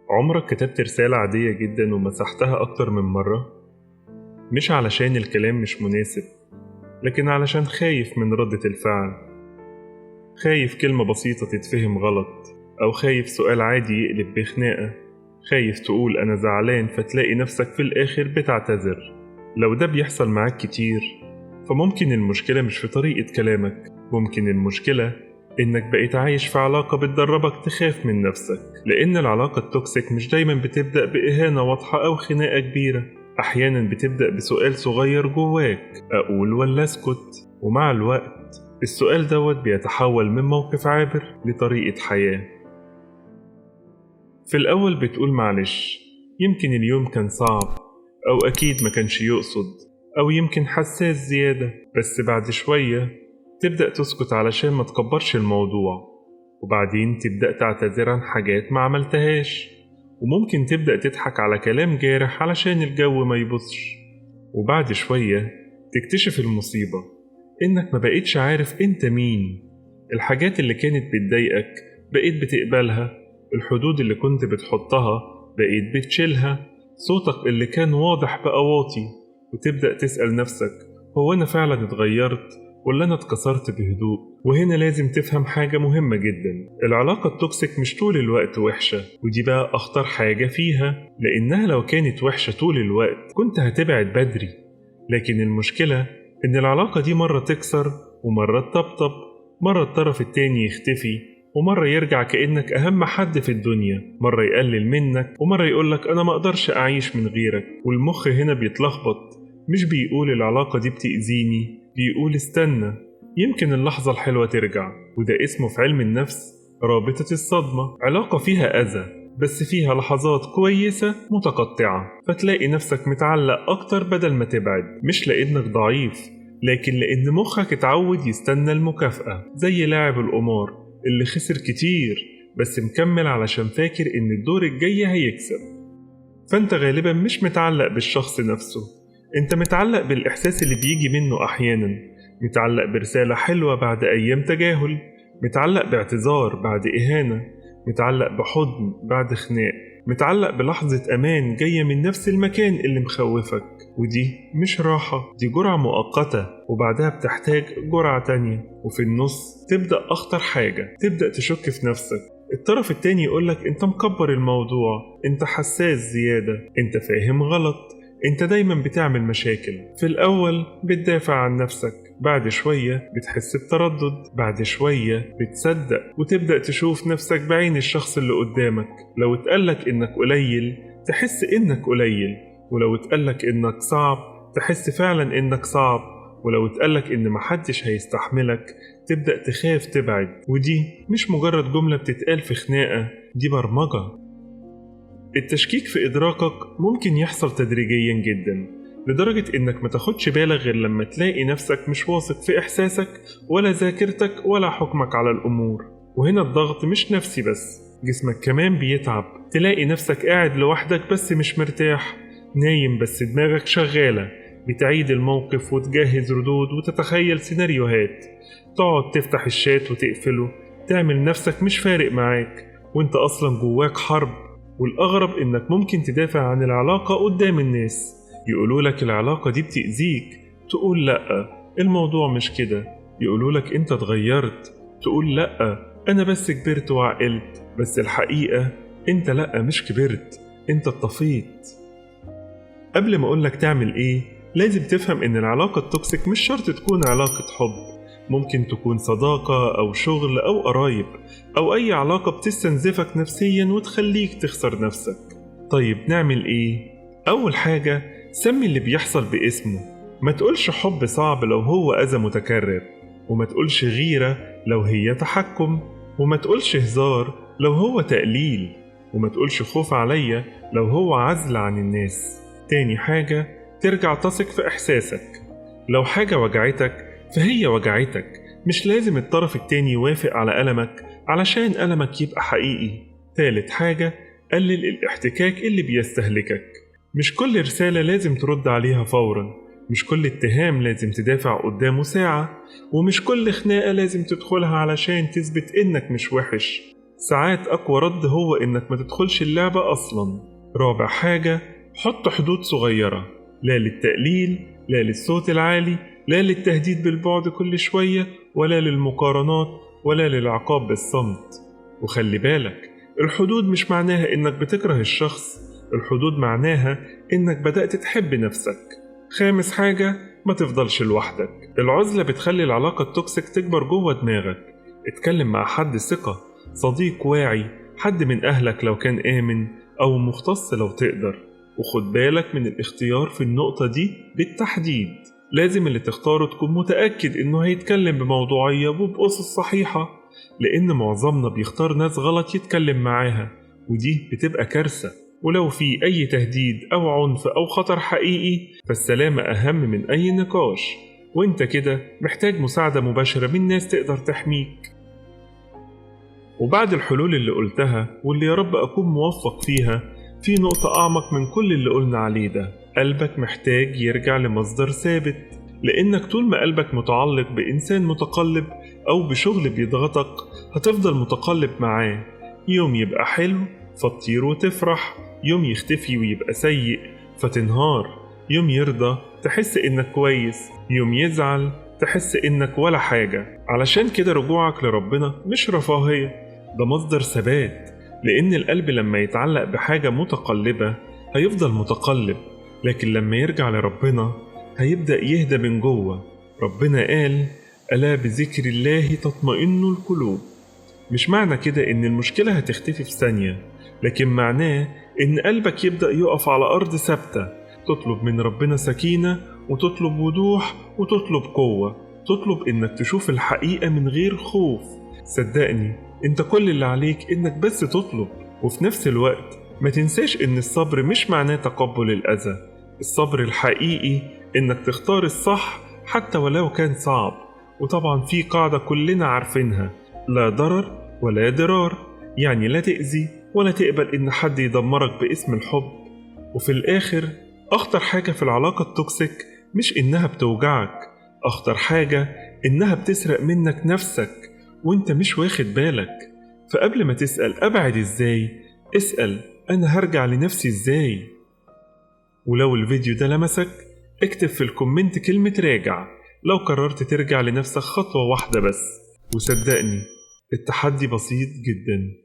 عمرك كتبت رسالة عادية جدا ومسحتها أكتر من مرة؟ مش علشان الكلام مش مناسب، لكن علشان خايف من ردة الفعل. خايف كلمة بسيطة تتفهم غلط، أو خايف سؤال عادي يقلب بخناقة. خايف تقول أنا زعلان فتلاقي نفسك في الآخر بتعتذر. لو ده بيحصل معاك كتير، فممكن المشكلة مش في طريقة كلامك، ممكن المشكلة إنك بقيت عايش في علاقة بتدربك تخاف من نفسك. لأن العلاقة التوكسيك مش دايما بتبدأ بإهانة واضحة أو خناقة كبيرة، أحيانا بتبدأ بسؤال صغير جواك: أقول ولا أسكت؟ ومع الوقت السؤال دوت بيتحول من موقف عابر لطريقة حياة. في الأول بتقول معلش، يمكن اليوم كان صعب، أو أكيد ما كانش يقصد، أو يمكن حساس زيادة. بس بعد شوية تبدأ تسكت علشان ما تكبرش الموضوع، وبعدين تبدأ تعتذر عن حاجات ما عملتهاش، وممكن تبدأ تضحك على كلام جارح علشان الجو ما يبصش. وبعد شوية تكتشف المصيبة، إنك ما بقيتش عارف إنت مين. الحاجات اللي كانت بتضايقك بقيت بتقبلها، الحدود اللي كنت بتحطها بقيت بتشيلها، صوتك اللي كان واضح بقى واطي. وتبدأ تسأل نفسك: هو أنا فعلا اتغيرت ولا أنا اتكسرت بهدوء؟ وهنا لازم تفهم حاجة مهمة جدا: العلاقة التوكسيك مش طول الوقت وحشة، ودي بقى أخطر حاجة فيها، لأنها لو كانت وحشة طول الوقت كنت هتبعد بدري. لكن المشكلة إن العلاقة دي مرة تكسر ومرة تطبطب، مرة الطرف التاني يختفي ومرة يرجع كأنك أهم حد في الدنيا، مرة يقلل منك ومرة يقولك أنا ما أقدرش أعيش من غيرك. والمخ هنا بيتلخبط، مش بيقول العلاقة دي بتأذيني، بيقول استنى، يمكن اللحظة الحلوة ترجع. وده اسمه في علم النفس رابطة الصدمة. علاقة فيها أذى بس فيها لحظات كويسة متقطعة، فتلاقي نفسك متعلق أكتر بدل ما تبعد، مش لأنك ضعيف، لكن لأن مخك اتعود يستنى المكافأة، زي لاعب القمار اللي خسر كتير بس مكمل علشان فاكر إن الدور الجاي هيكسب. فأنت غالبا مش متعلق بالشخص نفسه، أنت متعلق بالإحساس اللي بيجي منه أحيانا، متعلق برسالة حلوة بعد أيام تجاهل، متعلق باعتذار بعد إهانة، متعلق بحضن بعد خناق، متعلق بلحظة أمان جاية من نفس المكان اللي مخوفك. ودي مش راحة، دي جرعة مؤقتة، وبعدها بتحتاج جرعة تانية. وفي النص تبدأ أخطر حاجة، تبدأ تشك في نفسك. الطرف التاني يقولك أنت مكبر الموضوع، أنت حساس زيادة، أنت فاهم غلط، أنت دايما بتعمل مشاكل. في الأول بتدافع عن نفسك، بعد شوية بتحس بتردد، بعد شوية بتصدق وتبدأ تشوف نفسك بعين الشخص اللي قدامك. لو اتقالك إنك قليل تحس إنك قليل، ولو اتقالك إنك صعب تحس فعلا إنك صعب، ولو اتقالك إن محدش هيستحملك تبدأ تخاف تبعد. ودي مش مجرد جملة بتتقال في خناقة، دي برمجة. التشكيك في إدراكك ممكن يحصل تدريجيا جدا، لدرجة إنك ما تاخدش بالك غير لما تلاقي نفسك مش واثق في إحساسك ولا ذاكرتك ولا حكمك على الأمور. وهنا الضغط مش نفسي بس، جسمك كمان بيتعب. تلاقي نفسك قاعد لوحدك بس مش مرتاح، نايم بس دماغك شغالة، بتعيد الموقف وتجهز ردود وتتخيل سيناريوهات، تقعد تفتح الشات وتقفله، تعمل نفسك مش فارق معاك وانت أصلا جواك حرب. والأغرب إنك ممكن تدافع عن العلاقة قدام الناس، يقولولك العلاقة دي بتأذيك، تقول لأ الموضوع مش كده، يقولولك أنت اتغيرت، تقول لأ أنا بس كبرت وعقلت. بس الحقيقة أنت لأ، مش كبرت، أنت اتطفيت. قبل ما أقولك تعمل إيه، لازم تفهم إن العلاقة التوكسيك مش شرط تكون علاقة حب، ممكن تكون صداقة أو شغل أو قرايب أو أي علاقة بتستنزفك نفسيا وتخليك تخسر نفسك. طيب نعمل إيه؟ أول حاجة، سمي اللي بيحصل باسمه. ما تقولش حب صعب لو هو أذى متكرر، وما تقولش غيرة لو هي تحكم، وما تقولش هزار لو هو تقليل، وما تقولش خوف عليا لو هو عزل عن الناس. تاني حاجة، ترجع تثق في إحساسك. لو حاجة وجعتك فهي وجعتك، مش لازم الطرف التاني يوافق على ألمك علشان ألمك يبقى حقيقي. تالت حاجة، قلل الاحتكاك اللي بيستهلكك. مش كل رسالة لازم ترد عليها فورا، مش كل اتهام لازم تدافع قدامه ساعة، ومش كل خناقة لازم تدخلها علشان تثبت إنك مش وحش. ساعات أقوى رد هو إنك ما تدخلش اللعبة أصلا. رابع حاجة، حط حدود صغيرة، لا للتقليل، لا للصوت العالي، لا للتهديد بالبعد كل شوية، ولا للمقارنات، ولا للعقاب بالصمت. وخلي بالك، الحدود مش معناها إنك بتكره الشخص، الحدود معناها إنك بدأت تحب نفسك. خامس حاجة، ما تفضلش لوحدك. العزلة بتخلي العلاقة التوكسيك تكبر جوه دماغك. اتكلم مع حد ثقة، صديق واعي، حد من أهلك لو كان آمن، أو مختص لو تقدر. وخد بالك من الاختيار في النقطة دي بالتحديد. لازم اللي تختاره تكون متأكد إنه هيتكلم بموضوعية وبأسس صحيحة، لأن معظمنا بيختار ناس غلط يتكلم معاها، ودي بتبقى كارثة. ولو في أي تهديد أو عنف أو خطر حقيقي، فالسلامة أهم من أي نقاش، وإنت كده محتاج مساعدة مباشرة من ناس تقدر تحميك. وبعد الحلول اللي قلتها واللي يا رب أكون موفق فيها، في نقطة أعمق من كل اللي قلنا عليه ده. قلبك محتاج يرجع لمصدر ثابت، لأنك طول ما قلبك متعلق بإنسان متقلب أو بشغل بيضغطك، هتفضل متقلب معاه. يوم يبقى حلو فتطير وتفرح، يوم يختفي ويبقى سيء فتنهار، يوم يرضى تحس إنك كويس، يوم يزعل تحس إنك ولا حاجة. علشان كده رجوعك لربنا مش رفاهية، ده مصدر ثبات، لأن القلب لما يتعلق بحاجة متقلبة هيفضل متقلب، لكن لما يرجع لربنا هيبدأ يهدى من جوه. ربنا قال: ألا بذكر الله تطمئن القلوب. مش معنى كده إن المشكلة هتختفي في ثانية، لكن معناه إن قلبك يبدأ يقف على أرض ثابتة، تطلب من ربنا سكينة، وتطلب وضوح، وتطلب قوة، تطلب إنك تشوف الحقيقة من غير خوف. صدقني، انت كل اللي عليك إنك بس تطلب. وفي نفس الوقت ما تنساش إن الصبر مش معناه تقبل الأذى. الصبر الحقيقي إنك تختار الصح حتى ولو كان صعب. وطبعا في قاعدة كلنا عارفينها: لا ضرر ولا ضرار، يعني لا تأذي ولا تقبل إن حد يدمرك باسم الحب. وفي الآخر، أخطر حاجة في العلاقة التوكسيك مش إنها بتوجعك، أخطر حاجة إنها بتسرق منك نفسك وإنت مش واخد بالك. فقبل ما تسأل أبعد إزاي، اسأل أنا هرجع لنفسي إزاي. ولو الفيديو ده لمسك، اكتب في الكومنت كلمة راجع لو قررت ترجع لنفسك خطوة واحدة بس. وصدقني، التحدي بسيط جدا.